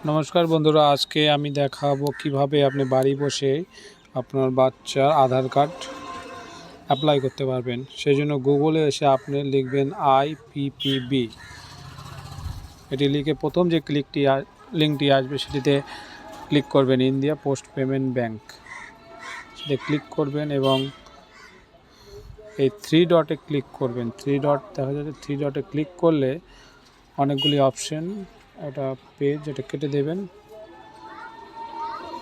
নমস্কার বন্ধুরা, আজকে আমি দেখাবো কিভাবে আপনি বাড়ি বসে আপনার বাচ্চার আধার কার্ড অ্যাপ্লাই করতে পারবেন। সেই জন্য গুগলে এসে আপনি লিখবেন IPPB। এটি লিখে প্রথম যে লিঙ্কটি আসবে সেটিতে ক্লিক করবেন, ইন্ডিয়া পোস্ট পেমেন্ট ব্যাংক। সেটা ক্লিক করবেন এবং এই 3 ডটে ক্লিক করবেন। 3 ডট দেখা যাচ্ছে, 3 ডটে ক্লিক করলে অনেকগুলি অপশন, একটা পেজ এটা কেটে দেবেন।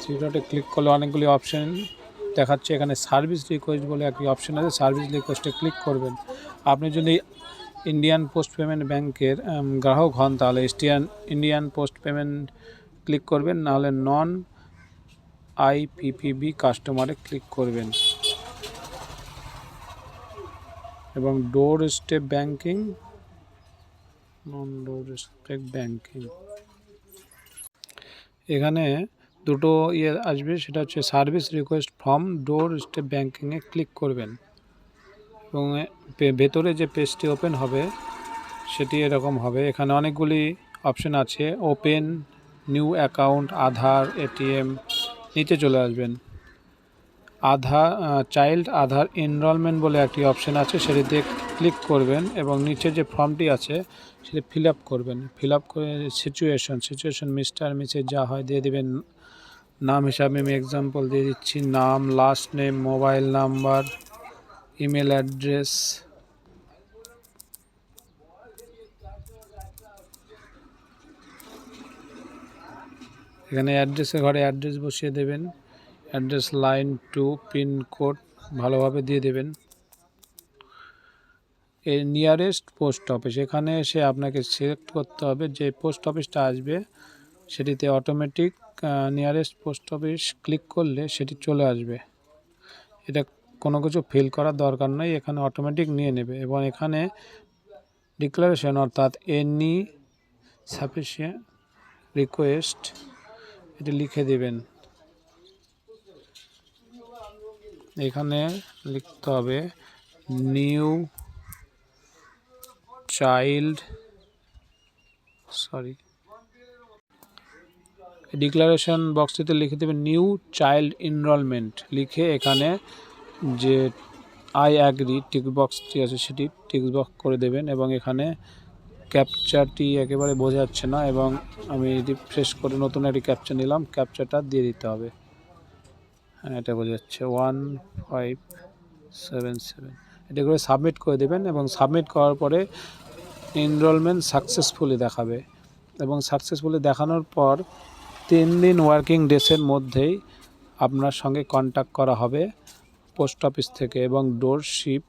3 ডটে ক্লিক করলে অনেকগুলি অপশন দেখাচ্ছে। এখানে সার্ভিস রিকোয়েস্ট বলে একটি অপশন আছে, সার্ভিস রিকোয়েস্টে ক্লিক করবেন। আপনি যদি ইন্ডিয়ান পোস্ট পেমেন্ট ব্যাংকের গ্রাহক হন তাহলে ইন্ডিয়ান পোস্ট পেমেন্ট ক্লিক করবেন, নাহলে নন IPPB কাস্টমারে ক্লিক করবেন এবং ডোর স্টেপ ব্যাংকিং, নন ডোর স্টেপ ব্যাংকিং, এখানে দুটো আসবে। সেটা হচ্ছে service request from door step ব্যাংকিংয়ে ক্লিক করবেন এবং ভেতরে যে পেজটি ওপেন হবে সেটি এরকম হবে। এখানে অনেকগুলি অপশন আছে, ওপেন নিউ অ্যাকাউন্ট, আধার, ATM। নিচে চলে আসবেন, চাইল্ড আধার এনরোলমেন্ট বলে একটি অপশন আছে, সেটিতে ক্লিক করবেন এবং নিচে যে ফর্মটি আছে সেটি ফিল আপ করবেন। ফিল আপ করে সিচুয়েশন মিস্টার মিসেস যা হয় দিয়ে দেবেন। নাম হিসাবে আমি এক্সাম্পল দিয়ে দিচ্ছি, নাম, last name, mobile number, email address. এখানে অ্যাড্রেসের ঘরে অ্যাড্রেস বসিয়ে দেবেন, অ্যাড্রেস লাইন 2, পিনকোড ভালোভাবে দিয়ে দেবেন। এই নিয়ারেস্ট পোস্ট অফিস, এখানে এসে আপনাকে সিলেক্ট করতে হবে যে পোস্ট অফিসটা আসবে সেটিতে automatic nearest post office click করলে সেটি চলে আসবে। এটা কোনো কিছু ফিল করার দরকার নেই, এখানে অটোমেটিক নিয়ে নেবে। এবং এখানে ডিক্লারেশন অর্থাৎ এনি সাফিসিয়েন্ট রিকোয়েস্ট এটি লিখে দেবেন। এখানে লিখতে হবে নিউ চাইল্ড, ডিক্লারেশন বক্সটিতে লিখে দেবেন নিউ চাইল্ড এনরোলমেন্ট। লিখে এখানে যে আই অ্যাগ্রি টিক বক্সটি আছে সেটি টিক বক্স করে দেবেন এবং এখানে ক্যাপচারটি একেবারে বোঝা যাচ্ছে না এবং আমি রিফ্রেশ করে নতুন একটি ক্যাপচার নিলাম, ক্যাপচারটা দিয়ে দিতে হবে। হ্যাঁ, এটা বোঝা যাচ্ছে 1577। এটা করে সাবমিট করে দেবেন এবং সাবমিট করার পরে এনরোলমেন্ট সাকসেসফুলি দেখাবে এবং সাকসেসফুলি দেখানোর পর 3 দিন ওয়ার্কিং ডেসের মধ্যেই আপনার সঙ্গে কন্ট্যাক্ট করা হবে পোস্ট অফিস থেকে এবং ডোরশিপ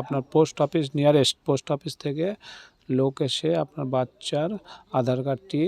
আপনার post office nearest post office থেকে লোক এসে আপনার বাচ্চার আধার কার্ডটি